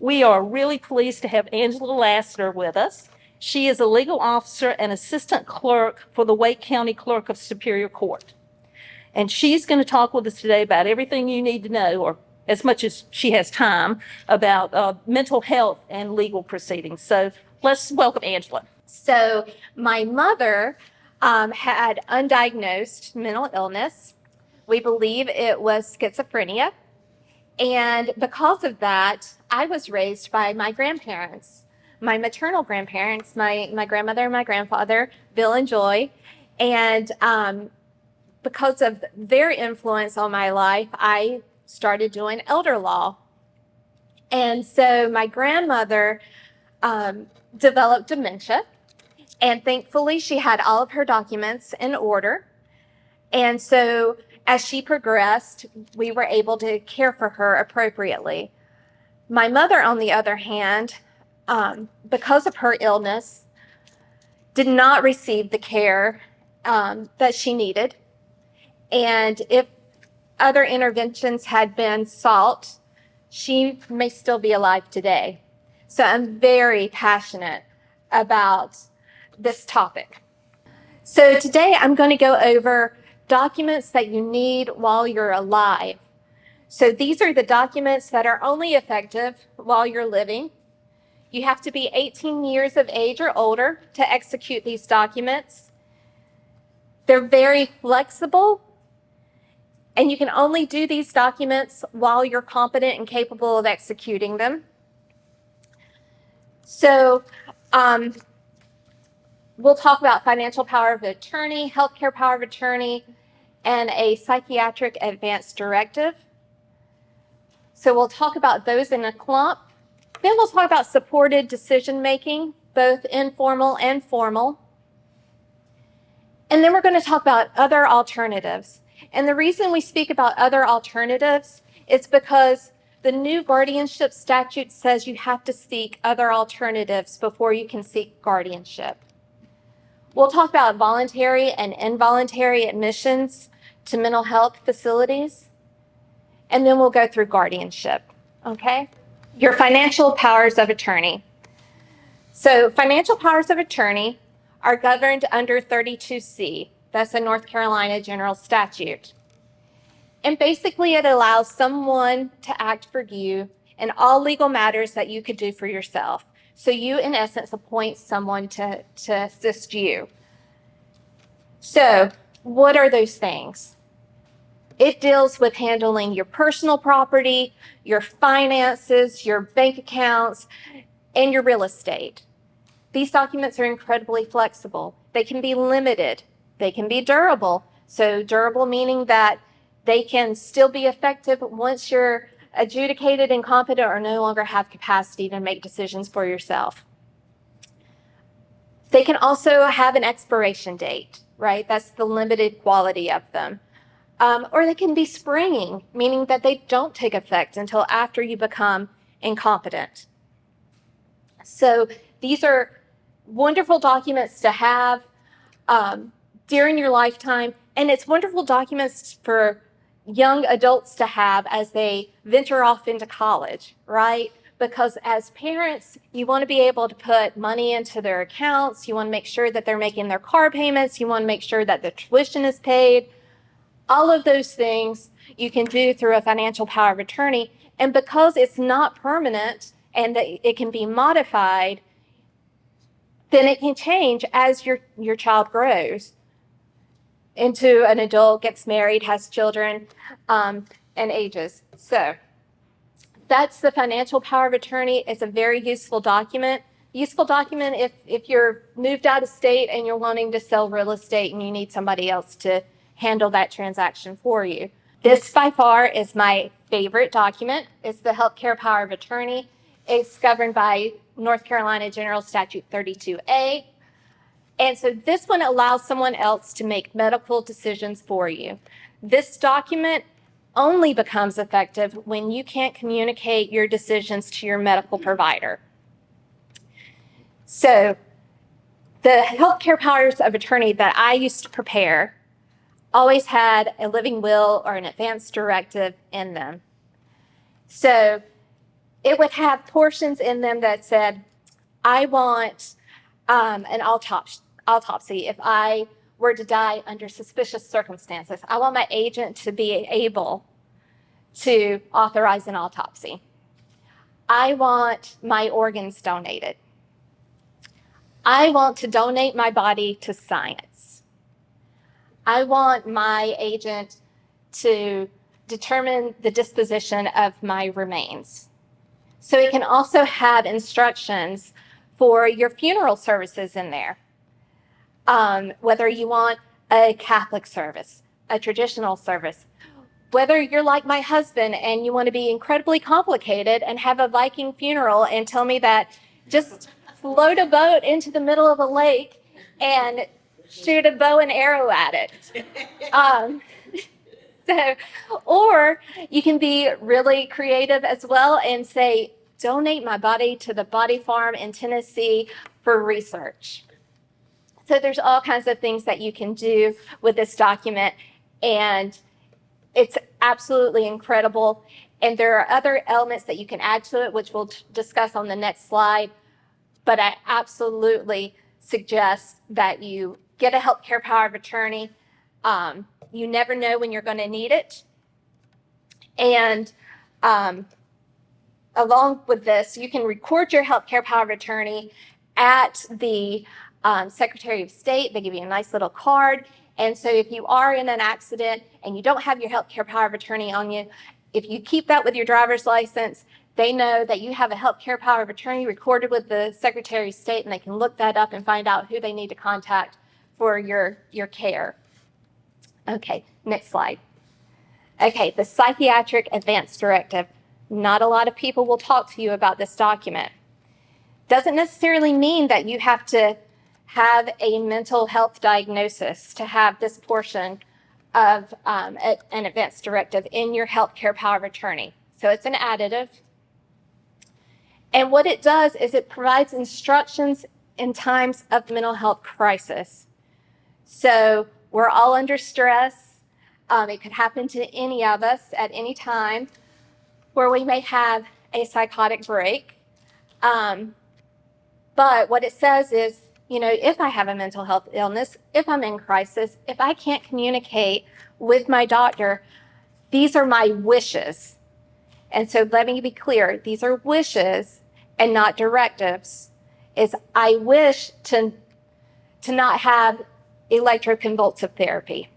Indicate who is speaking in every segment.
Speaker 1: We are really pleased to have Angela Lassiter with us. She is a legal officer and assistant clerk for the Wake County Clerk of Superior Court. And she's going to talk with us today about everything you need to know, or as much as she has time, about mental health and legal proceedings. So let's welcome Angela.
Speaker 2: So my mother had undiagnosed mental illness. We believe it was schizophrenia. And because of that, I was raised by my grandparents, my maternal grandparents, my grandmother and my grandfather, Bill and Joy. And because of their influence on my life, I started doing elder law. And so my grandmother developed dementia. And thankfully, she had all of her documents in order. And so as she progressed, we were able to care for her appropriately. My mother, on the other hand, because of her illness, did not receive the care that she needed. And if other interventions had been sought, she may still be alive today. So I'm very passionate about this topic. So today I'm going to go over documents that you need while you're alive. So these are the documents that are only effective while you're living. You have to be 18 years of age or older to execute these documents. They're very flexible, and you can only do these documents while you're competent and capable of executing them. So we'll talk about financial power of attorney, healthcare power of attorney, and a psychiatric advance directive. So we'll talk about those in a clump. Then we'll talk about supported decision-making, both informal and formal. And then we're going to talk about other alternatives. And the reason we speak about other alternatives is because the new guardianship statute says you have to seek other alternatives before you can seek guardianship. We'll talk about voluntary and involuntary admissions to mental health facilities, and then we'll go through guardianship, okay? Your financial powers of attorney. So financial powers of attorney are governed under 32C. That's a North Carolina general statute. And basically it allows someone to act for you in all legal matters that you could do for yourself. So you, in essence, appoint someone to assist you. So what are those things? It deals with handling your personal property, your finances, your bank accounts, and your real estate. These documents are incredibly flexible. They can be limited. They can be durable. So durable meaning that they can still be effective once you're adjudicated, incompetent, or no longer have capacity to make decisions for yourself. They can also have an expiration date, right? That's the limited quality of them. Or they can be springing, meaning that they don't take effect until after you become incompetent. So these are wonderful documents to have during your lifetime, and it's wonderful documents for young adults to have as they venture off into college, right? Because as parents, you want to be able to put money into their accounts. You want to make sure that they're making their car payments. You want to make sure that the tuition is paid. All of those things you can do through a financial power of attorney. And because it's not permanent and it can be modified, then it can change as your child grows into an adult, gets married, has children, and ages. So that's the financial power of attorney. It's a very useful document. Useful document if you're moved out of state and you're wanting to sell real estate and you need somebody else to handle that transaction for you. This by far is my favorite document. It's the healthcare power of attorney. It's governed by North Carolina General Statute 32A. And so this one allows someone else to make medical decisions for you. This document only becomes effective when you can't communicate your decisions to your medical provider. So the healthcare powers of attorney that I used to prepare always had a living will or an advance directive in them. So it would have portions in them that said, I want an autopsy if I were to die under suspicious circumstances. I want my agent to be able to authorize an autopsy. I want my organs donated. I want to donate my body to science. I want my agent to determine the disposition of my remains. So it can also have instructions for your funeral services in there. Whether you want a Catholic service, a traditional service, whether you're like my husband and you want to be incredibly complicated and have a Viking funeral and tell me that just float a boat into the middle of a lake and shoot a bow and arrow at it. Or you can be really creative as well and say, donate my body to the body farm in Tennessee for research. So there's all kinds of things that you can do with this document, and it's absolutely incredible. And there are other elements that you can add to it, which we'll discuss on the next slide. But I absolutely suggest that you get a healthcare power of attorney. You never know when you're going to need it. And along with this, you can record your healthcare power of attorney at the Secretary of State. They give you a nice little card. And so if you are in an accident and you don't have your healthcare power of attorney on you, if you keep that with your driver's license, they know that you have a healthcare power of attorney recorded with the Secretary of State, and they can look that up and find out who they need to contact for your care. Okay, next slide. Okay, the Psychiatric Advance Directive. Not a lot of people will talk to you about this document. Doesn't necessarily mean that you have to have a mental health diagnosis to have this portion of an advance directive in your healthcare power of attorney. So it's an additive. And what it does is it provides instructions in times of mental health crisis. So we're all under stress. It could happen to any of us at any time where we may have a psychotic break. But what it says is, if I have a mental health illness, if I'm in crisis, if I can't communicate with my doctor, these are my wishes. And so let me be clear, these are wishes and not directives. Is I wish to not have electroconvulsive therapy.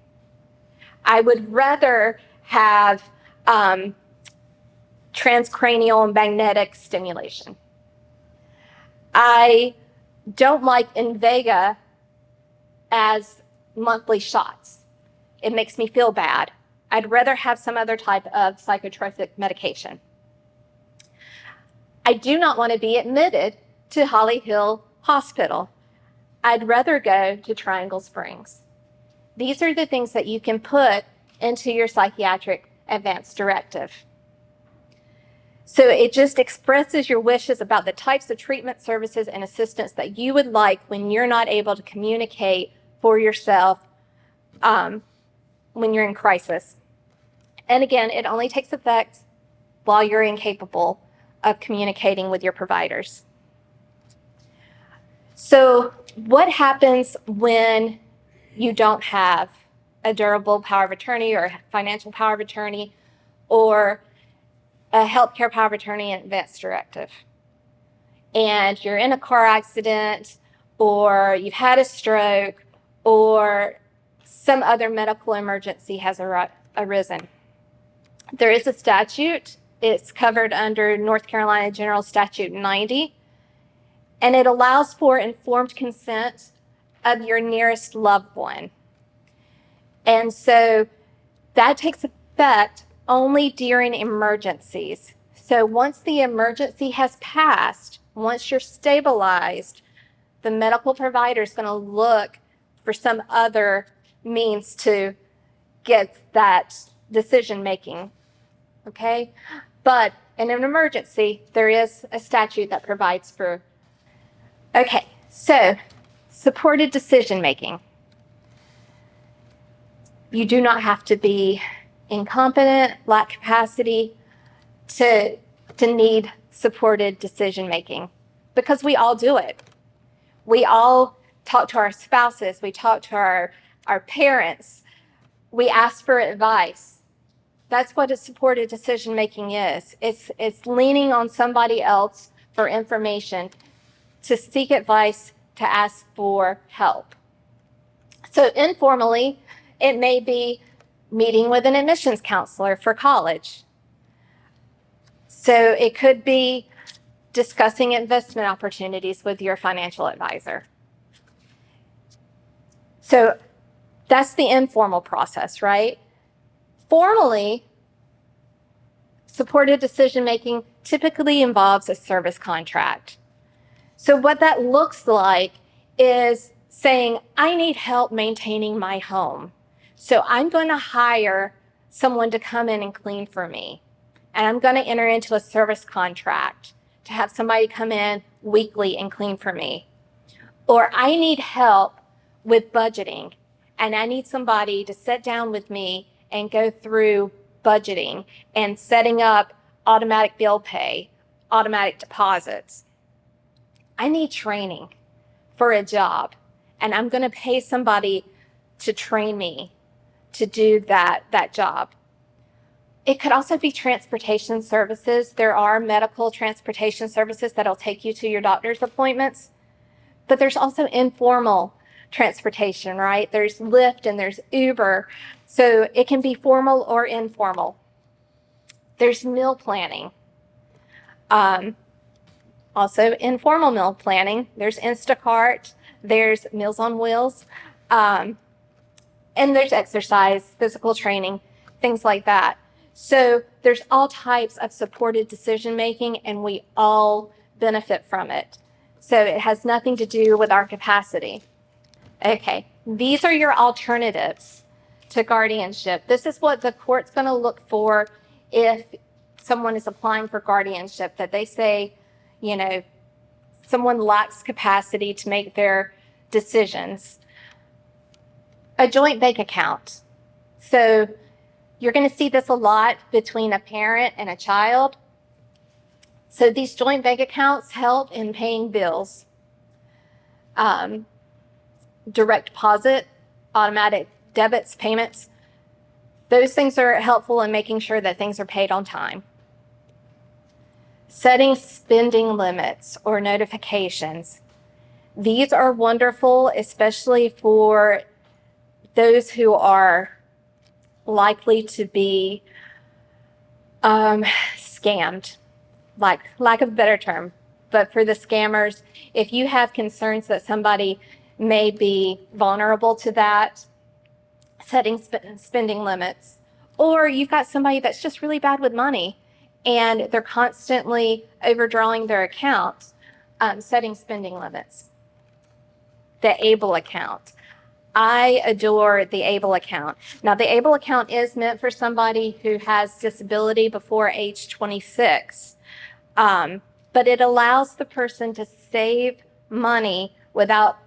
Speaker 2: I would rather have transcranial magnetic stimulation. I don't like Invega as monthly shots. It makes me feel bad. I'd rather have some other type of psychotropic medication. I do not want to be admitted to Holly Hill Hospital. I'd rather go to Triangle Springs. These are the things that you can put into your psychiatric advance directive. So it just expresses your wishes about the types of treatment services and assistance that you would like when you're not able to communicate for yourself when you're in crisis. And again, it only takes effect while you're incapable of communicating with your providers. So what happens when you don't have a durable power of attorney or a financial power of attorney or a healthcare power of attorney and advance directive, and you're in a car accident or you've had a stroke or some other medical emergency has arisen? There is a statute. It's covered under North Carolina General Statute 90, and it allows for informed consent of your nearest loved one. And so that takes effect only during emergencies. So once the emergency has passed, once you're stabilized, the medical provider is going to look for some other means to get that decision making. Okay? But in an emergency, there is a statute that provides for. Okay, so supported decision making. You do not have to be incompetent, lack capacity to to need supported decision making, because we all do it. We all talk to our spouses, we talk to our parents, we ask for advice. That's what a supported decision making is. It's leaning on somebody else for information, to seek advice, to ask for help. So informally, it may be meeting with an admissions counselor for college. So it could be discussing investment opportunities with your financial advisor. So that's the informal process, right? Formally, supported decision-making typically involves a service contract. So what that looks like is saying, I need help maintaining my home. So I'm going to hire someone to come in and clean for me. And I'm going to enter into a service contract to have somebody come in weekly and clean for me. Or I need help with budgeting, and I need somebody to sit down with me and go through budgeting and setting up automatic bill pay, automatic deposits. I need training for a job, and I'm going to pay somebody to train me to do that job. It could also be transportation services. There are medical transportation services that'll take you to your doctor's appointments, but there's also informal transportation, right? There's Lyft and there's Uber. So it can be formal or informal. There's meal planning. Also informal meal planning. There's Instacart. There's Meals on Wheels. And there's exercise, physical training, things like that. So there's all types of supported decision making, and we all benefit from it. So it has nothing to do with our capacity. Okay, these are your alternatives to guardianship. This is what the court's going to look for if someone is applying for guardianship, that they say, you know, someone lacks capacity to make their decisions. A joint bank account. So you're going to see this a lot between a parent and a child. So these joint bank accounts help in paying bills. Direct deposit, automatic debits, payments. Those things are helpful in making sure that things are paid on time. Setting spending limits or notifications. These are wonderful, especially for those who are likely to be scammed, lack of a better term. But for the scammers, if you have concerns that somebody may be vulnerable to that, setting spending limits. Or you've got somebody that's just really bad with money and they're constantly overdrawing their account, setting spending limits. The ABLE account. I adore the ABLE account. Now, the ABLE account is meant for somebody who has disability before age 26, but it allows the person to save money without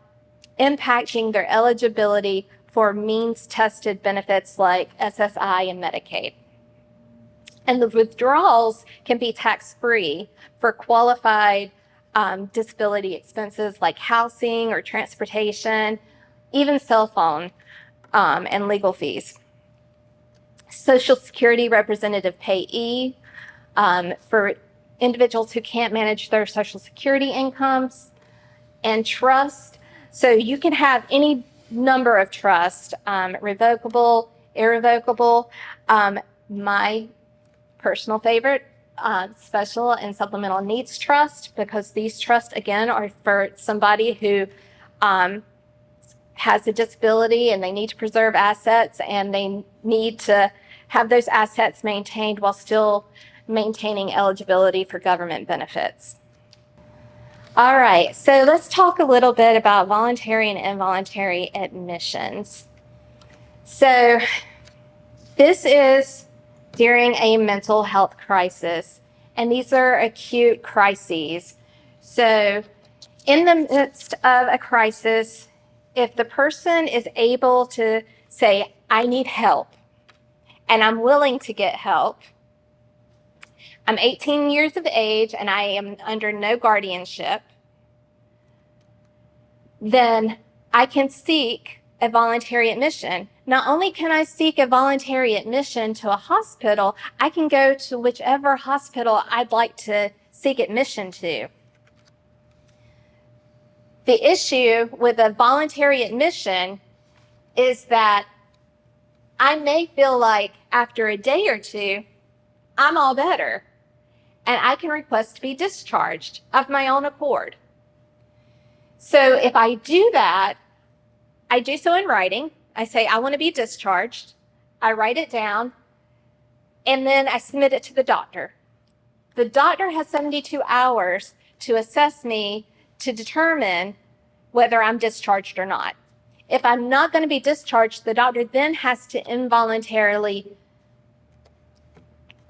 Speaker 2: impacting their eligibility for means-tested benefits like SSI and Medicaid. And the withdrawals can be tax-free for qualified disability expenses like housing or transportation, even cell phone and legal fees. Social Security representative payee for individuals who can't manage their Social Security incomes, and trust. So you can have any number of trusts, revocable, irrevocable. My personal favorite, special and supplemental needs trust, because these trusts, again, are for somebody who has a disability and they need to preserve assets, and they need to have those assets maintained while still maintaining eligibility for government benefits. All right, so let's talk a little bit about voluntary and involuntary admissions. So this is during a mental health crisis, and these are acute crises. So in the midst of a crisis, if the person is able to say, I need help, and I'm willing to get help, I'm 18 years of age and I am under no guardianship, then I can seek a voluntary admission. Not only can I seek a voluntary admission to a hospital, I can go to whichever hospital I'd like to seek admission to. The issue with a voluntary admission is that I may feel like after a day or two, I'm all better, and I can request to be discharged of my own accord. So if I do that, I do so in writing. I say, I want to be discharged. I write it down, and then I submit it to the doctor. The doctor has 72 hours to assess me to determine whether I'm discharged or not. If I'm not going to be discharged, the doctor then has to involuntarily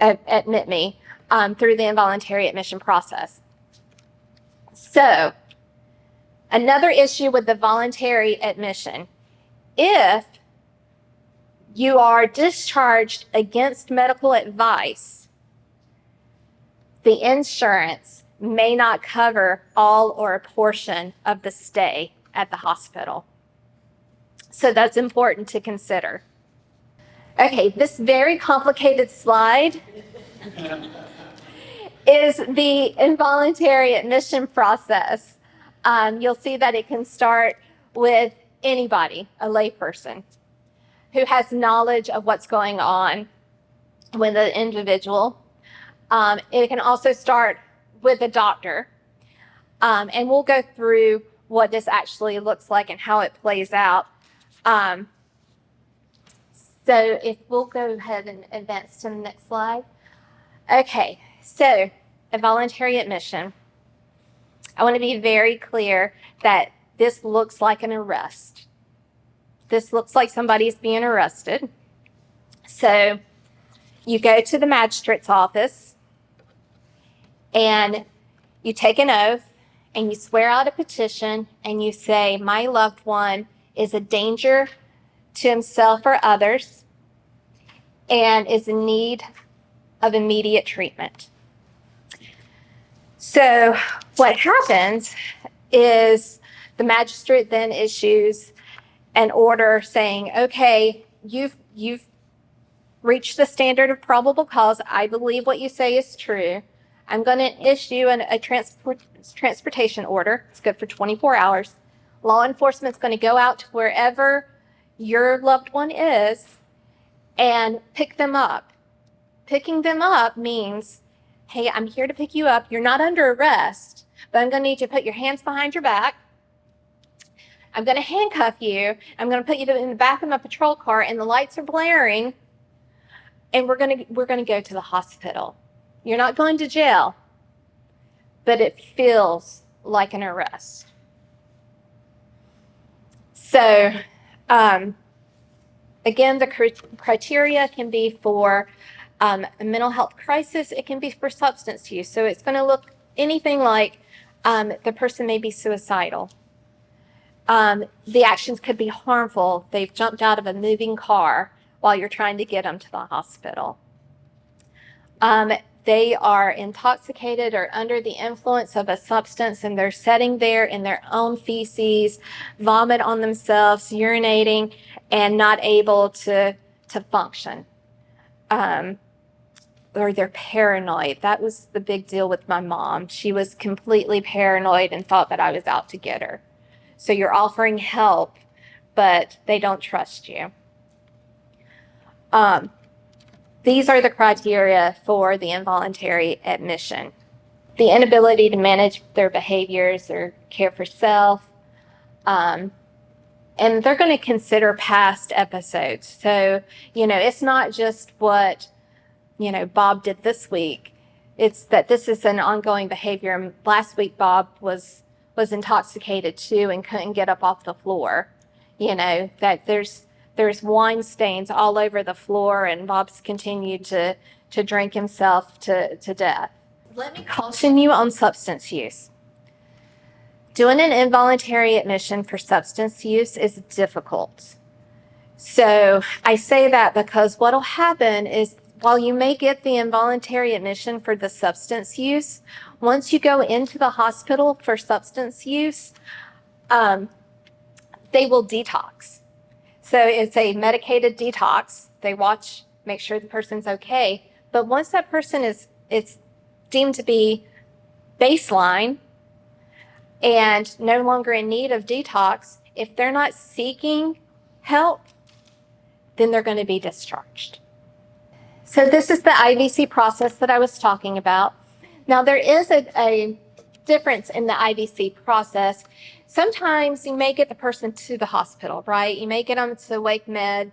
Speaker 2: admit me through the involuntary admission process. So, another issue with the voluntary admission, if you are discharged against medical advice, the insurance may not cover all or a portion of the stay at the hospital. So that's important to consider. Okay, this very complicated slide is the involuntary admission process. You'll see that it can start with anybody, a layperson, who has knowledge of what's going on with the individual. It can also start with a doctor. And we'll go through what this actually looks like and how it plays out. So if we'll go ahead and advance to the next slide. Okay, so a voluntary admission. I want to be very clear that this looks like an arrest. This looks like somebody's being arrested. So you go to the magistrate's office and you take an oath and you swear out a petition and you say, my loved one is a danger to himself or others and is in need of immediate treatment. So what happens is the magistrate then issues an order saying, okay, you've reached the standard of probable cause. I believe what you say is true. I'm going to issue a transportation order. It's good for 24 hours. Law enforcement's going to go out to wherever your loved one is and pick them up. Picking them up means, hey, I'm here to pick you up. You're not under arrest, but I'm going to need you to put your hands behind your back. I'm going to handcuff you. I'm going to put you in the back of my patrol car, and the lights are blaring, and we're going to go to the hospital. You're not going to jail, but it feels like an arrest. So, again, the criteria can be for a mental health crisis. It can be for substance use. So it's going to look anything like the person may be suicidal. The actions could be harmful. They've jumped out of a moving car while you're trying to get them to the hospital. They are intoxicated or under the influence of a substance, and they're sitting there in their own feces, vomit on themselves, urinating, and not able to function. Or they're paranoid. That was the big deal with my mom. She was completely paranoid and thought that I was out to get her. So you're offering help, but they don't trust you. These are the criteria for the involuntary admission. The inability to manage their behaviors or care for self. And they're going to consider past episodes. So, it's not just what, Bob did this week. It's that this is an ongoing behavior. Last week, Bob was intoxicated too and couldn't get up off the floor. That there's wine stains all over the floor, and Bob's continued to drink himself to death. Let me caution you on substance use. Doing an involuntary admission for substance use is difficult. So I say that because what'll happen is while you may get the involuntary admission for the substance use, once you go into the hospital for substance use, they will detox. So it's a medicated detox. They watch, make sure the person's okay. But once that person it's deemed to be baseline and no longer in need of detox, if they're not seeking help, then they're going to be discharged. So this is the IVC process that I was talking about. Now there is a difference in the IVC process. Sometimes you may get the person to the hospital, right? You may get them to Wake Med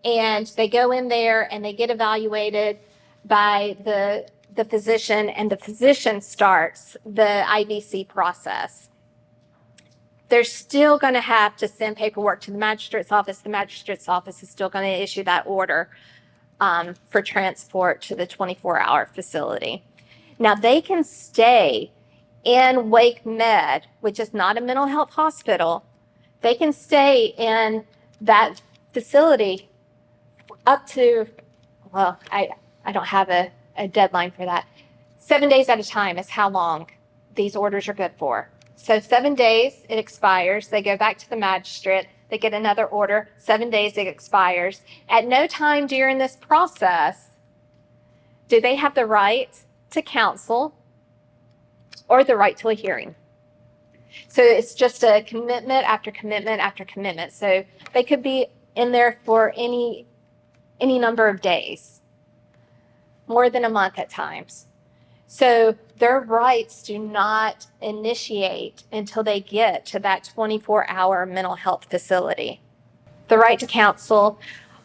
Speaker 2: and they go in there and they get evaluated by the physician, and the physician starts the IVC process. They're still going to have to send paperwork to the magistrate's office. The magistrate's office is still going to issue that order for transport to the 24-hour facility. Now, they can stay in Wake Med, which is not a mental health hospital. They can stay in that facility up to, well, I don't have a deadline for that. 7 days at a time is how long these orders are good for. So 7 days, it expires. They go back to the magistrate. They get another order. 7 days, it expires. At no time during this process do they have the right to counsel or the right to a hearing. So it's just a commitment after commitment after commitment. So they could be in there for any number of days, more than a month at times. So their rights do not initiate until they get to that 24-hour mental health facility. The right to counsel,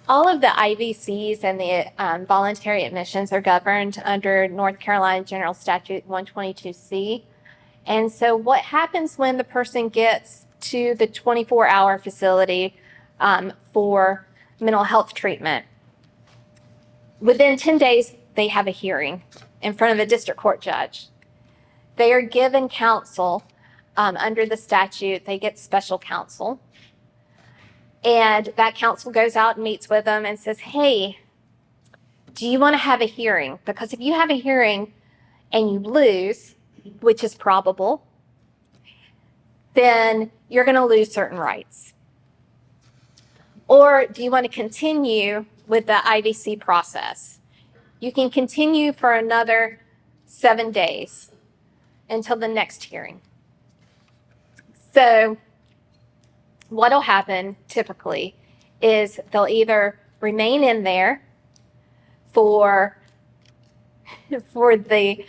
Speaker 2: all of the IVCs and the voluntary admissions are governed under North Carolina General Statute 122C. And so what happens when the person gets to the 24-hour facility for mental health treatment? Within 10 days, they have a hearing in front of a district court judge. They are given counsel under the statute. They get special counsel. And that counsel goes out and meets with them and says, hey, do you want to have a hearing? Because if you have a hearing and you lose, which is probable, then you're going to lose certain rights. Or do you want to continue with the IVC process? You can continue for another 7 days until the next hearing. So what'll happen typically is they'll either remain in there for the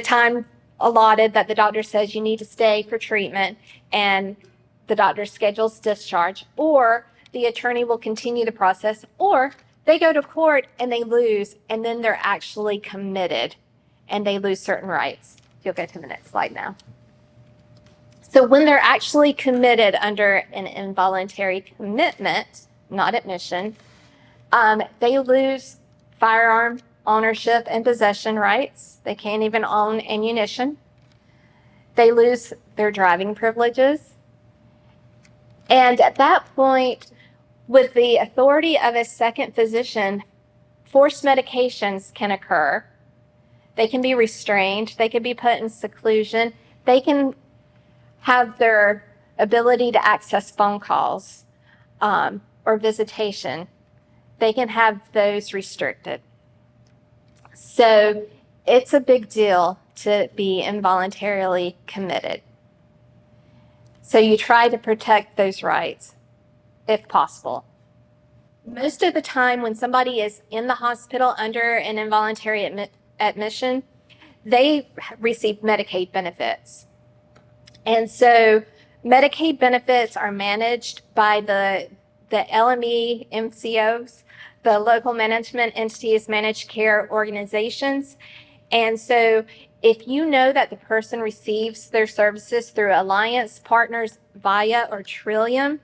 Speaker 2: time allotted that the doctor says you need to stay for treatment and the doctor schedules discharge, or the attorney will continue the process, or they go to court and they lose, and then they're actually committed and they lose certain rights. You'll go to the next slide now. So when they're actually committed under an involuntary commitment, not admission, they lose firearm ownership and possession rights. They can't even own ammunition. They lose their driving privileges. And at that point, with the authority of a second physician, forced medications can occur. They can be restrained. They can be put in seclusion. They can have their ability to access phone calls or visitation. They can have those restricted. So it's a big deal to be involuntarily committed. So you try to protect those rights if possible. Most of the time when somebody is in the hospital under an involuntary admission, they receive Medicaid benefits. And so Medicaid benefits are managed by the LME MCOs, the local management entities, managed care organizations. And so if you know that the person receives their services through Alliance, Partners, Via, or Trillium,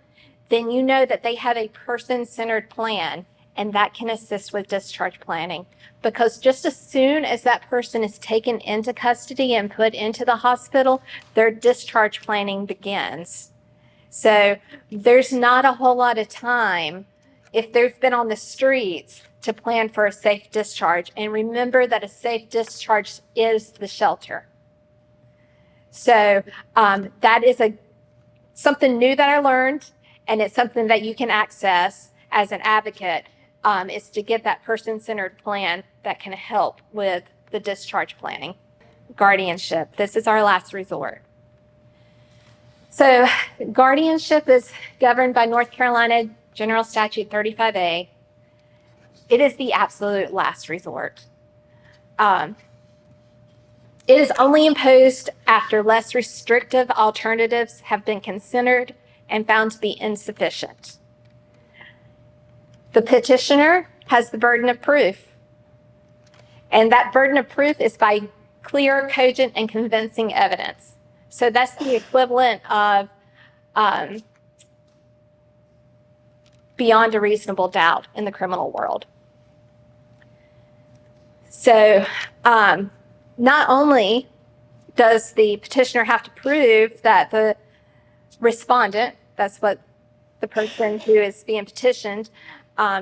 Speaker 2: then you know that they have a person-centered plan, and that can assist with discharge planning. Because just as soon as that person is taken into custody and put into the hospital, their discharge planning begins. So there's not a whole lot of time, if they've been on the streets, to plan for a safe discharge. And remember that a safe discharge is the shelter. So that is something new that I learned, and it's something that you can access as an advocate, is to get that person-centered plan that can help with the discharge planning. Guardianship. This is our last resort. So guardianship is governed by North Carolina General Statute 35A. It is the absolute last resort. It is only imposed after less restrictive alternatives have been considered and found to be insufficient. The petitioner has the burden of proof, and that burden of proof is by clear, cogent, and convincing evidence. So that's the equivalent of beyond a reasonable doubt in the criminal world. So not only does the petitioner have to prove that the respondent, that's what the person who is being petitioned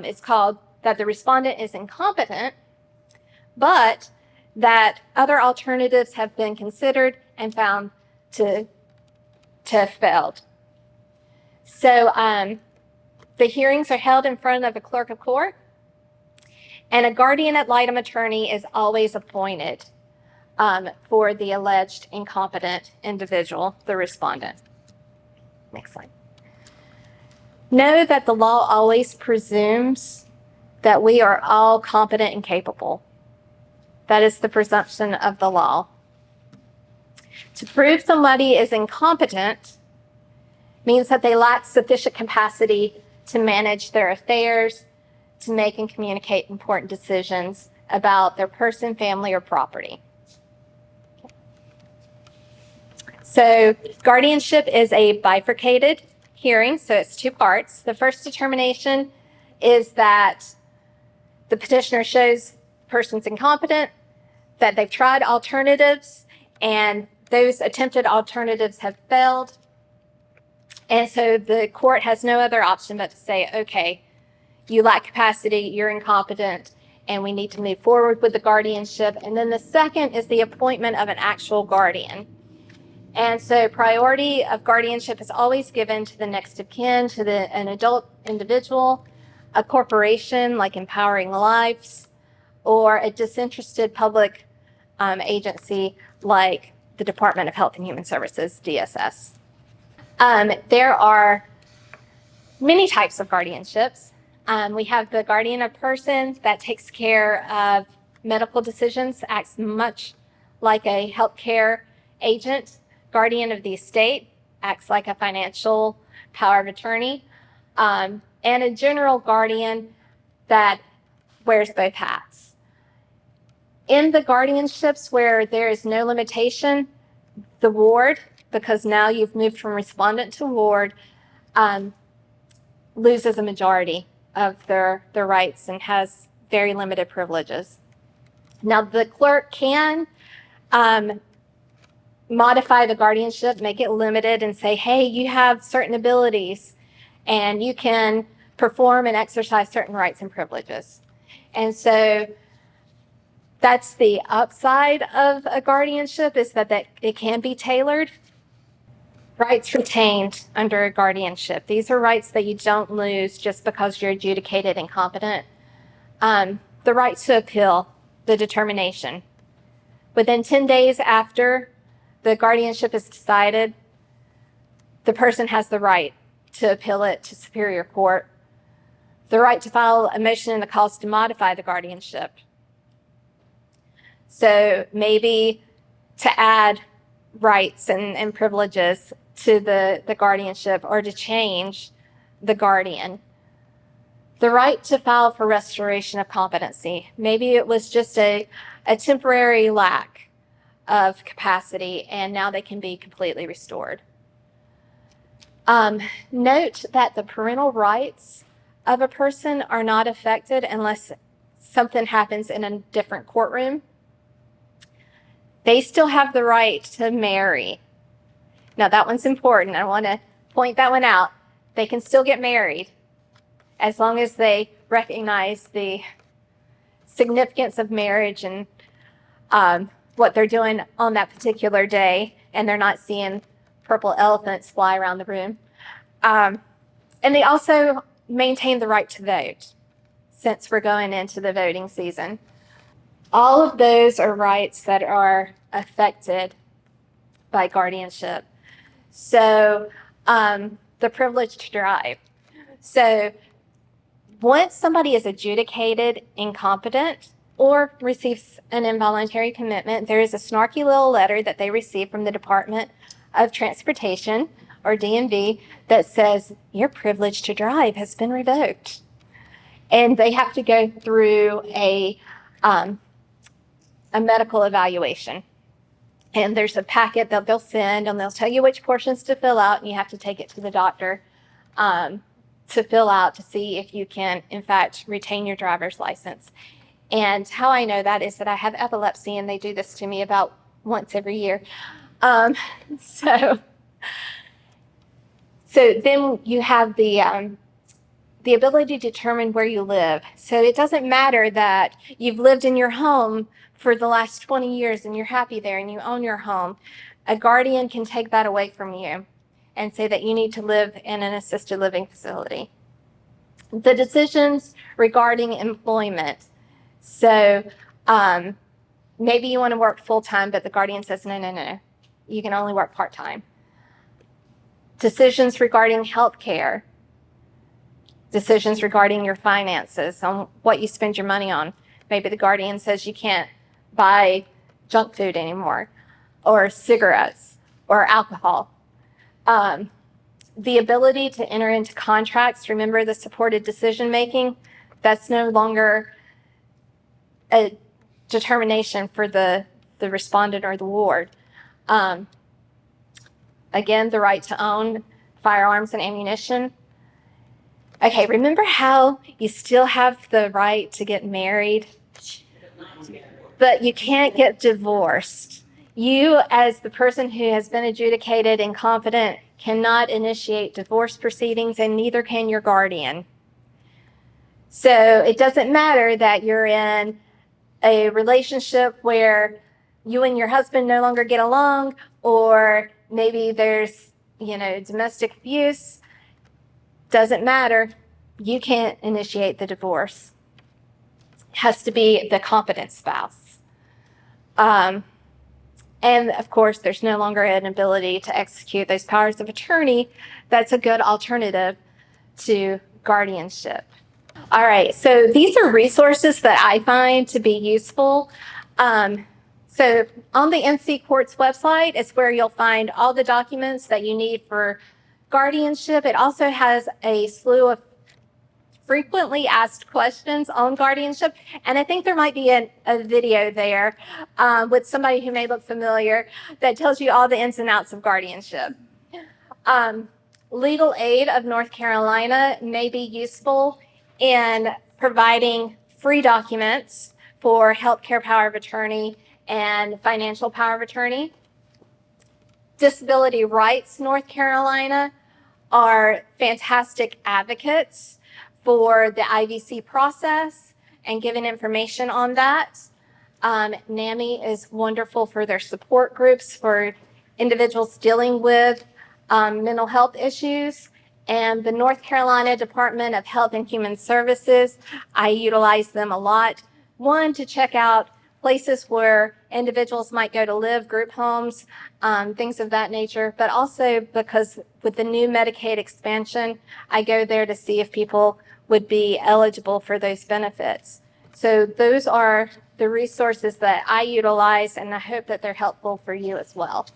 Speaker 2: is called, that the respondent is incompetent, but that other alternatives have been considered and found to have failed. So the hearings are held in front of a clerk of court, and a guardian ad litem attorney is always appointed for the alleged incompetent individual, the respondent. Next slide. Know that the law always presumes that we are all competent and capable. That is the presumption of the law. To prove somebody is incompetent means that they lack sufficient capacity to manage their affairs, to make and communicate important decisions about their person, family, or property. So guardianship is a bifurcated hearing, so it's two parts. The first determination is that the petitioner shows the person's incompetent, that they've tried alternatives, and those attempted alternatives have failed. And so the court has no other option but to say, okay, you lack capacity, you're incompetent, and we need to move forward with the guardianship. And then the second is the appointment of an actual guardian. And so priority of guardianship is always given to the next of kin, to an adult individual, a corporation like Empowering Lives, or a disinterested public agency like the Department of Health and Human Services, DSS. There are many types of guardianships. We have the guardian of person that takes care of medical decisions, acts much like a healthcare agent. Guardian of the estate acts like a financial power of attorney. And a general guardian that wears both hats. In the guardianships where there is no limitation, the ward, because now you've moved from respondent to ward, loses a majority of their rights and has very limited privileges. Now, the clerk can modify the guardianship, make it limited, and say, hey, you have certain abilities, and you can perform and exercise certain rights and privileges. And so that's the upside of a guardianship, is that it can be tailored. Rights retained under a guardianship. These are rights that you don't lose just because you're adjudicated incompetent. The right to appeal the determination. Within 10 days after the guardianship is decided, the person has the right to appeal it to Superior Court. The right to file a motion in the cause to modify the guardianship. So maybe to add rights and privileges to the guardianship, or to change the guardian. The right to file for restoration of competency. Maybe it was just a temporary lack of capacity, and now they can be completely restored. Note that the parental rights of a person are not affected unless something happens in a different courtroom. They still have the right to marry. Now, that one's important. I want to point that one out. They can still get married as long as they recognize the significance of marriage and what they're doing on that particular day, and they're not seeing purple elephants fly around the room. And they also maintain the right to vote, since we're going into the voting season. All of those are rights that are affected by guardianship. So the privilege to drive. So once somebody is adjudicated incompetent or receives an involuntary commitment, there is a snarky little letter that they receive from the Department of Transportation, or DMV, that says your privilege to drive has been revoked. And they have to go through a medical evaluation. And there's a packet that they'll send, and they'll tell you which portions to fill out, and you have to take it to the doctor to fill out to see if you can, in fact, retain your driver's license. And how I know that is that I have epilepsy, and they do this to me about once every year. So then you have the ability to determine where you live. So it doesn't matter that you've lived in your home for the last 20 years and you're happy there and you own your home. A guardian can take that away from you and say that you need to live in an assisted living facility. The decisions regarding employment. So maybe you want to work full-time, but the guardian says, no, you can only work part-time. Decisions regarding health care. Decisions regarding your finances, on what you spend your money on. Maybe the guardian says you can't buy junk food anymore, or cigarettes, or alcohol. The ability to enter into contracts, remember the supported decision making, that's no longer a determination for the respondent or the ward. Again, the right to own firearms and ammunition. Okay, remember how you still have the right to get married, but you can't get divorced. You, as the person who has been adjudicated incompetent, cannot initiate divorce proceedings, and neither can your guardian. So it doesn't matter that you're in a relationship where you and your husband no longer get along, or maybe there's, domestic abuse. Doesn't matter. You can't initiate the divorce. It has to be the competent spouse. And of course, there's no longer an ability to execute those powers of attorney. That's a good alternative to guardianship. All right, so these are resources that I find to be useful. So on the NC Court's website is where you'll find all the documents that you need for guardianship. It also has a slew of frequently asked questions on guardianship. And I think there might be a video there with somebody who may look familiar that tells you all the ins and outs of guardianship. Legal Aid of North Carolina may be useful in providing free documents for healthcare power of attorney and financial power of attorney. Disability Rights North Carolina are fantastic advocates for the IVC process and giving information on that. NAMI is wonderful for their support groups for individuals dealing with mental health issues. And the North Carolina Department of Health and Human Services, I utilize them a lot. One, to check out places where individuals might go to live, group homes, things of that nature, but also because with the new Medicaid expansion, I go there to see if people would be eligible for those benefits. So those are the resources that I utilize, and I hope that they're helpful for you as well.